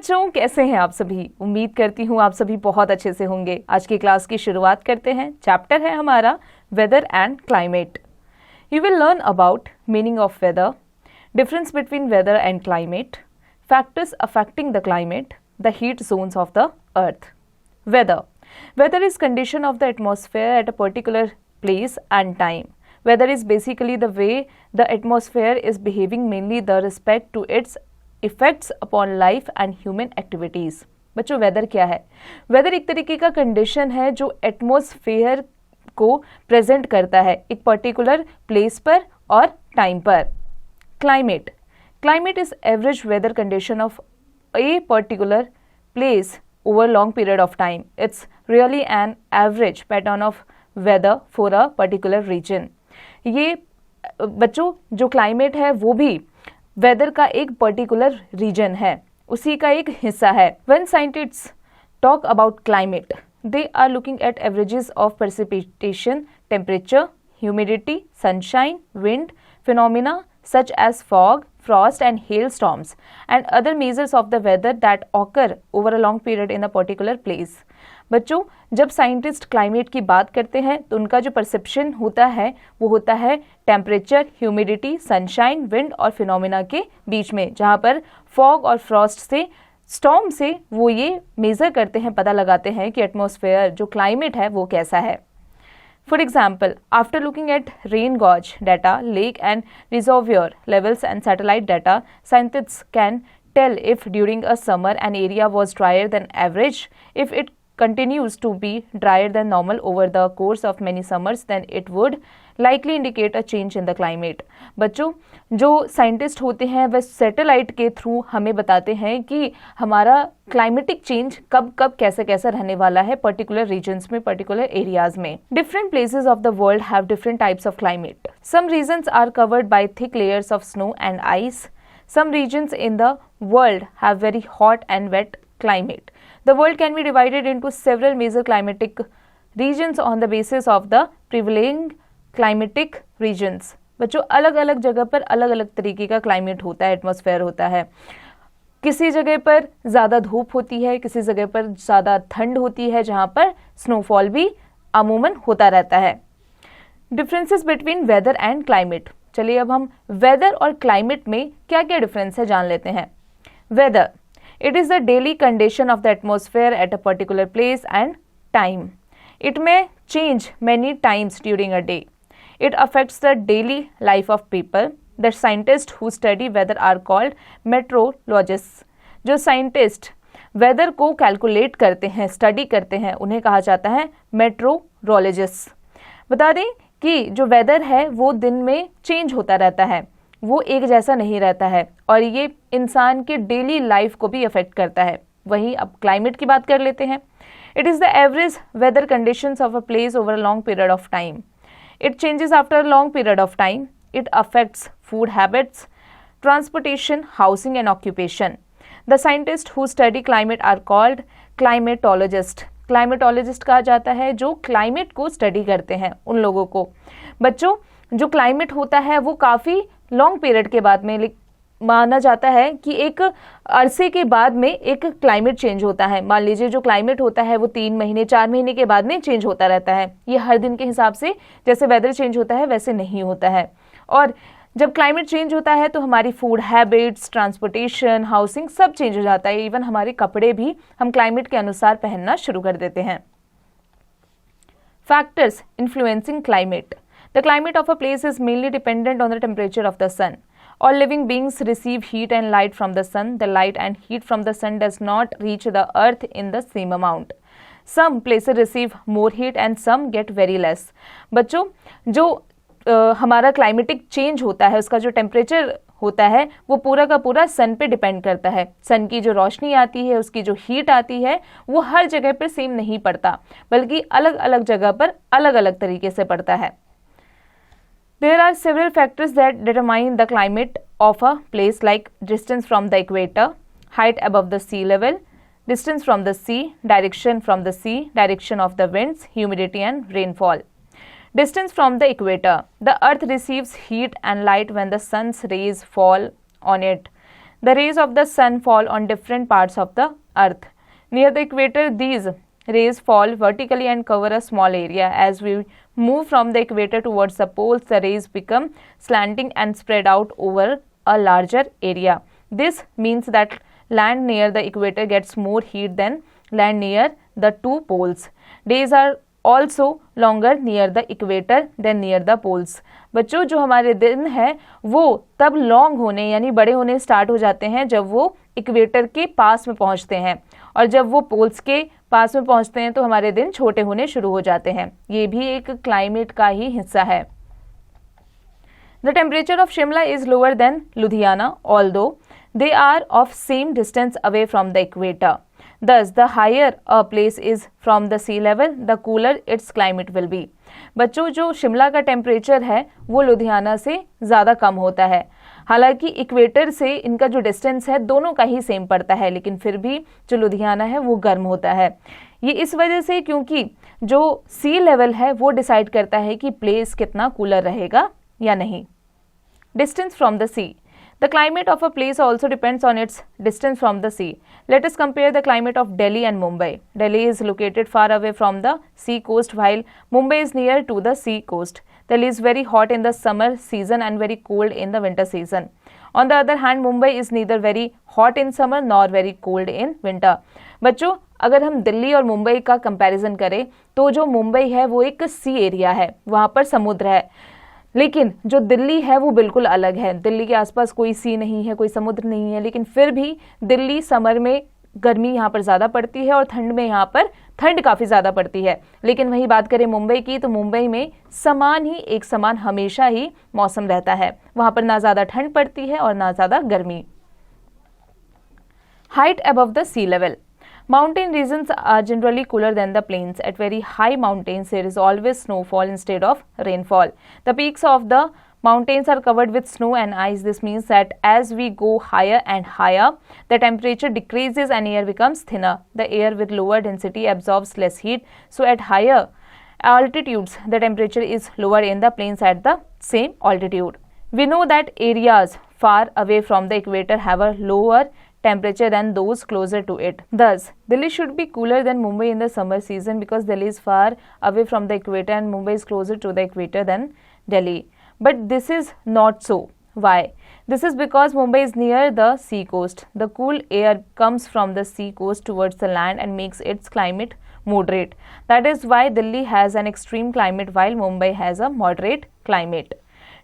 बच्चों, कैसे हैं आप सभी? उम्मीद करती हूँ आप सभी बहुत अच्छे से होंगे। आज की क्लास की शुरुआत करते हैं। चैप्टर है हमारा weather and climate. You will learn about meaning of weather, difference between weather and climate, factors affecting the climate, the heat zones of the earth. Weather is condition of the atmosphere at a particular place and time. Weather is basically the way the atmosphere is behaving, mainly the respect to its effects upon life and human activities. बच्चों, weather क्या है? Weather एक तरीके का condition है जो atmosphere को present करता है एक पर्टिकुलर प्लेस पर और टाइम पर। Climate is average weather condition of a particular place over long period of time. It's really an average pattern of weather for a particular region. ये बच्चों जो क्लाइमेट है वो भी वेदर का एक पर्टिकुलर रीजन है, उसी का एक हिस्सा है। When scientists talk about climate, they are looking at averages of precipitation, temperature, humidity, sunshine, wind, phenomena such as fog, frost and hailstorms and other measures of the weather that occur over a long period in a particular place. बच्चों, जब scientist climate की बात करते हैं तो उनका जो perception होता है वो होता है टेम्परेचर, ह्यूमिडिटी, सनशाइन, विंड और फिनोमिना के बीच में, जहाँ पर फॉग और फ्रॉस्ट से, स्टॉर्म से वो ये मेजर करते हैं, पता लगाते हैं कि एटमॉस्फेयर जो क्लाइमेट है वो कैसा है। For example, after looking at rain gauge data, lake and reservoir levels and satellite data, scientists can tell if during a summer an area was drier than average. If it continues to be drier than normal over the course of many summers, then it would likely indicate a change in the climate. बच्चों, जो scientist होते हैं वह satellite के through हमें बताते हैं कि हमारा क्लाइमेटिक चेंज कब कब कैसे कैसा रहने वाला है पर्टिकुलर रीजन्स में, पर्टिकुलर एरियाज में। Different places of the world have different types of climate. Some regions are covered by thick layers of snow and ice. Some regions in the world have very hot and wet climate. The world can be divided into several major climatic regions on the basis of the prevailing climatic regions. बच्चों, अलग अलग जगह पर अलग अलग तरीके का climate होता है, एटमॉस्फेयर होता है। किसी जगह पर ज़्यादा धूप होती है, किसी जगह पर ज़्यादा ठंड होती है, जहाँ पर स्नोफॉल भी अमूमन होता रहता है। Differences between weather and climate. चलिए अब हम वेदर और क्लाइमेट में क्या क्या डिफरेंस है जान लेते हैं। Weather, it is the daily condition of the atmosphere at a particular place and time. It may change many times during a day. It affects the daily life of people. The scientists who study weather are called meteorologists. जो scientist weather को calculate करते हैं, study करते हैं, उन्हें कहा जाता है मेट्रोलॉजिस्ट। बता दें कि जो वेदर है वो दिन में चेंज होता रहता है, वो एक जैसा नहीं रहता है और ये इंसान के डेली लाइफ को भी अफेक्ट करता है। वहीं अब क्लाइमेट की बात कर लेते हैं। It is the average weather conditions of a place over a long period of time. It changes after a long period of time. It affects food habits, transportation, housing and occupation. The scientists who study climate are called climatologists. Climatologist कहा जाता है जो climate को study करते हैं उन लोगों को। बच्चों, जो क्लाइमेट होता है वो काफ़ी लॉन्ग पीरियड के बाद में माना जाता है कि एक अरसे के बाद में एक क्लाइमेट चेंज होता है। मान लीजिए जो क्लाइमेट होता है वो 3 महीने 4 महीने के बाद में चेंज होता रहता है। ये हर दिन के हिसाब से जैसे वेदर चेंज होता है वैसे नहीं होता है। और जब क्लाइमेट चेंज होता है तो हमारी फूड हैबिट्स, ट्रांसपोर्टेशन, हाउसिंग सब चेंज हो जाता है। इवन हमारे कपड़े भी हम क्लाइमेट के अनुसार पहनना शुरू कर देते हैं। Factors influencing climate. The climate of a place is mainly dependent on the temperature of the sun. All living beings receive heat and light from the sun. The light and heat from the sun does not reach the earth in the same amount. Some places receive more heat and some get very less. बच्चों, जो हमारा climatic change होता है उसका जो temperature होता है वो पूरा का पूरा सन पे डिपेंड करता है। सन की जो रोशनी आती है, उसकी जो हीट आती है वो हर जगह पर सेम नहीं पड़ता, बल्कि अलग अलग जगह पर अलग अलग तरीके से पड़ता है। There are several factors that determine the climate of a place, like distance from the equator, height above the sea level, distance from the sea, direction from the sea, direction of the winds, humidity and rainfall. Distance from the equator. The earth receives heat and light when the sun's rays fall on it. The rays of the sun fall on different parts of the earth. Near the equator, these rays fall vertically and cover a small area. As we move from the equator towards the poles, the rays become slanting and spread out over a larger area. This means that land near the equator gets more heat than land near the two poles. Days are also longer near the equator than near the poles. बच्चों, जो हमारे दिन है वो तब long होने यानी बड़े होने स्टार्ट हो जाते हैं जब वो इक्वेटर के पास में पहुंचते हैं, और जब वो पोल्स के पास में पहुंचते हैं तो हमारे दिन छोटे होने शुरू हो जाते हैं. ये भी एक क्लाइमेट का ही हिस्सा है. The temperature of Shimla is lower than Ludhiana, although they are of same distance away from the equator. Thus, the higher a place is from the sea level, the cooler its climate will be. बच्चों, जो शिमला का temperature है वो लुधियाना से ज़्यादा कम होता है. हालांकि इक्वेटर से इनका जो डिस्टेंस है दोनों का ही सेम पड़ता है, लेकिन फिर भी जो लुधियाना है वो गर्म होता है. ये इस वजह से क्योंकि जो सी लेवल है वो डिसाइड करता है कि प्लेस कितना कूलर रहेगा या नहीं. Distance from the sea. The climate of a place also depends on its distance from the sea. Let us compare the climate of Delhi and Mumbai. Delhi is located far away from the sea coast while Mumbai is near to the sea coast. Delhi is very hot in the summer season and very cold in the winter season. On the other hand, Mumbai is neither very hot in summer nor very cold in winter. बच्चों, अगर हम दिल्ली और मुंबई का comparison करें तो जो मुंबई है वो एक सी एरिया है, वहाँ पर समुद्र है. लेकिन जो दिल्ली है वो बिल्कुल अलग है. दिल्ली के आसपास कोई सी नहीं है, कोई समुद्र नहीं है, लेकिन फिर भी दिल्ली समर में गर्मी यहाँ पर ज़्यादा पड़ती है और ठंड में यहाँ पर ठंड काफ़ी ज़्यादा पड़ती है. लेकिन वही बात करें मुंबई की तो मुंबई में एक समान हमेशा ही मौसम रहता है. वहाँ पर ना ज़्यादा ठंड पड़ती है और ना ज़्यादा गर्मी. Height above the sea level. Mountain regions are generally cooler than the plains. At very high mountains, there is always snowfall instead of rainfall. The peaks of the mountains are covered with snow and ice. This means that as we go higher and higher, the temperature decreases and air becomes thinner. The air with lower density absorbs less heat. So at higher altitudes, the temperature is lower in the plains at the same altitude. We know that areas far away from the equator have a lower temperature than those closer to it. Thus, Delhi should be cooler than Mumbai in the summer season because Delhi is far away from the equator and Mumbai is closer to the equator than Delhi. But this is not so. Why? This is because Mumbai is near the sea coast. The cool air comes from the sea coast towards the land and makes its climate moderate. That is why Delhi has an extreme climate while Mumbai has a moderate climate.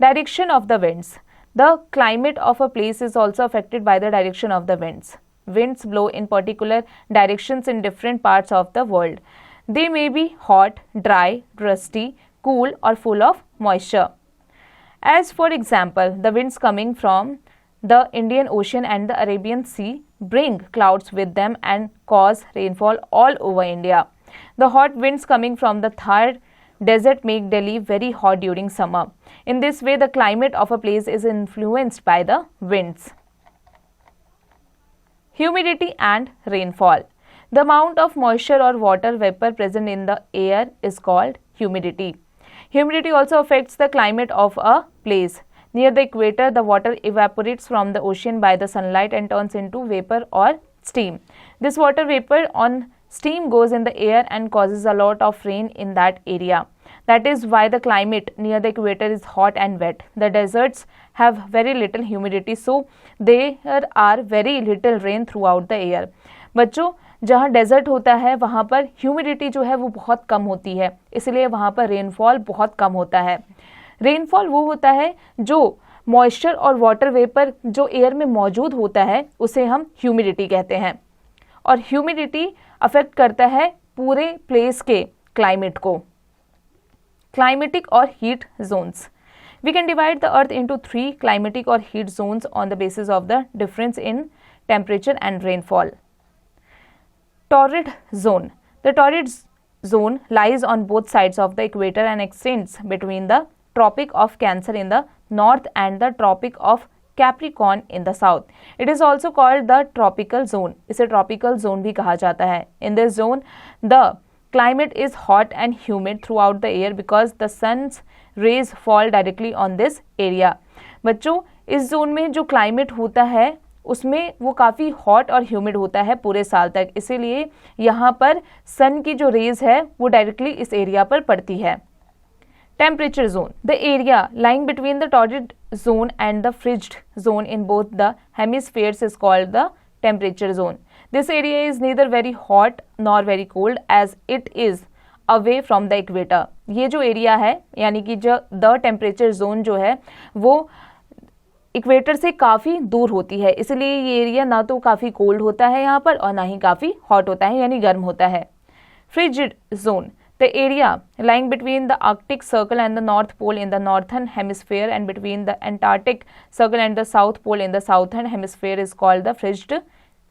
Direction of the winds. The climate of a place is also affected by the direction of the winds. Winds blow in particular directions in different parts of the world. They may be hot, dry, rusty, cool, or full of moisture. As for example, the winds coming from the Indian Ocean and the Arabian Sea bring clouds with them and cause rainfall all over India. The hot winds coming from the Thar Desert make Delhi very hot during summer. In this way, the climate of a place is influenced by the winds. Humidity and rainfall. The amount of moisture or water vapor present in the air is called humidity. Humidity also affects the climate of a place. Near the equator, the water evaporates from the ocean by the sunlight and turns into vapor or steam. This water vapor on steam goes in the air and causes a lot of rain in that area. That is why the climate near the equator is hot and wet. The deserts have very little humidity, so there are very little rain throughout the year. बच्चों, जहाँ desert होता है वहाँ पर humidity जो है वो बहुत कम होती है, इसलिए वहाँ पर रेनफॉल बहुत कम होता है. रेनफॉल वो होता है जो मॉइस्चर और वाटर वेपर जो एयर में मौजूद होता है उसे हम ह्यूमिडिटी कहते हैं, और ह्यूमिडिटी अफेक्ट करता है पूरे प्लेस के क्लाइमेट को. Climatic or heat zones. We can divide the earth into 3 climatic or heat zones on the basis of the difference in temperature and rainfall. Torrid zone. The torrid zone lies on both sides of the equator and extends between the Tropic of Cancer in the north and the Tropic of Capricorn in the south. It is also called the tropical zone. इसे tropical zone भी कहा जाता है. In this zone, the climate is hot and humid throughout the year because the sun's rays fall directly on this area. बच्चों, इस zone में जो climate होता है उसमें वो काफ़ी हॉट और ह्यूमिड होता है पूरे साल तक, इसीलिए यहाँ पर सन की जो रेज है वो डायरेक्टली इस एरिया पर पड़ती है। Temperature zone, the area lying between the torrid zone and the frigid zone in both the hemispheres is called the temperature zone. This area is neither very hot nor very cold as it is away from the equator. ये जो area है यानी कि जो the temperature zone जो है वो equator से काफ़ी दूर होती है, इसलिए ये एरिया ना तो काफ़ी कोल्ड होता है यहाँ पर और ना ही काफ़ी हॉट होता है यानी गर्म होता है। Frigid zone, the area lying between the Arctic Circle and the North Pole in the northern hemisphere and between the Antarctic Circle and the South Pole in the southern hemisphere is called the frigid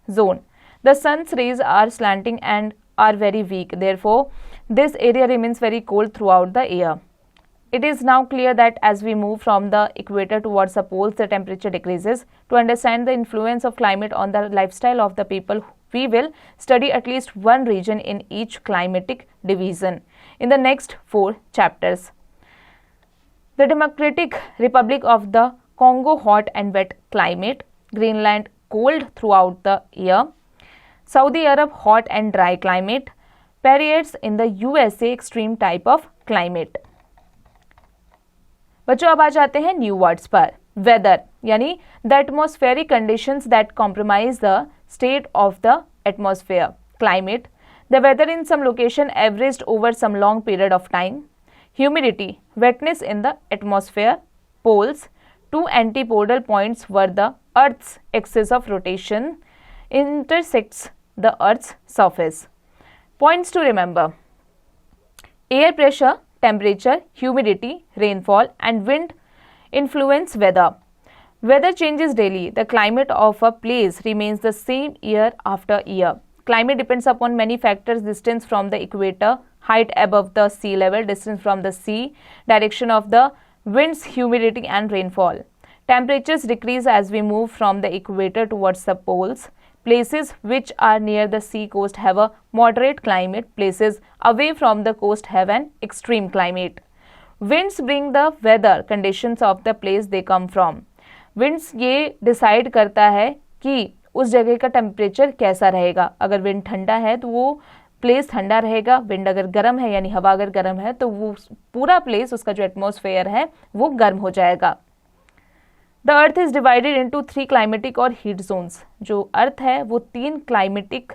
zone. The sun's rays are slanting and are very weak. Therefore, this area remains very cold throughout the year. It is now clear that as we move from the equator towards the poles, the temperature decreases. To understand the influence of climate on the lifestyle of the people, we will study at least one region in each climatic division in the next 4 chapters. The Democratic Republic of the Congo, hot and wet climate. Greenland, cold throughout the year. Saudi Arab, hot and dry climate. Periods in the USA, extreme type of climate. बच्चों अब आ जाते हैं new words पर। Weather यानी the atmospheric conditions that compromise the state of the atmosphere. Climate, the weather in some location averaged over some long period of time. Humidity, wetness in the atmosphere. Poles, 2 antipodal points where the earth's axis of rotation intersects the Earth's surface. Points to remember: air pressure, temperature, humidity, rainfall and wind influence weather. Weather changes daily. The climate of a place remains the same year after year. Climate depends upon many factors: distance from the equator, height above the sea level, distance from the sea, direction of the winds, humidity and rainfall. Temperatures decrease as we move from the equator towards the poles. Places which are near the sea coast have a moderate climate. Places away from the coast have an extreme climate. Winds bring the weather conditions of the place they come from. Winds ये decide करता है कि उस जगह का temperature कैसा रहेगा। अगर विंड ठंडा है तो वो प्लेस ठंडा रहेगा, विंड अगर गर्म है यानी हवा अगर गर्म है तो वो पूरा प्लेस, उसका जो एटमॉस्फेयर है वो गर्म हो जाएगा। The earth is divided into 3 climatic और हीट जोन्स। जो अर्थ है वो 3 क्लाइमेटिक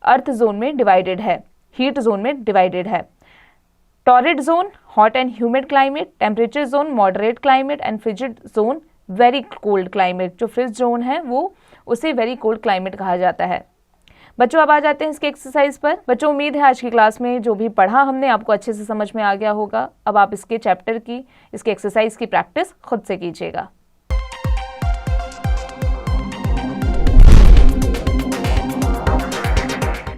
अर्थ जोन में डिवाइडेड है, हीट जोन में डिवाइडेड है। Torrid zone, hot and humid climate. Temperature zone, moderate climate and frigid zone, very cold climate. जो फ्रिज जोन है वो उसे वेरी कोल्ड क्लाइमेट कहा जाता है। बच्चों अब आ जाते हैं इसके एक्सरसाइज पर। बच्चों उम्मीद है आज की क्लास में जो भी पढ़ा हमने आपको अच्छे से समझ में आ गया होगा। अब आप इसके चैप्टर की, इसके एक्सरसाइज की प्रैक्टिस खुद से कीजिएगा।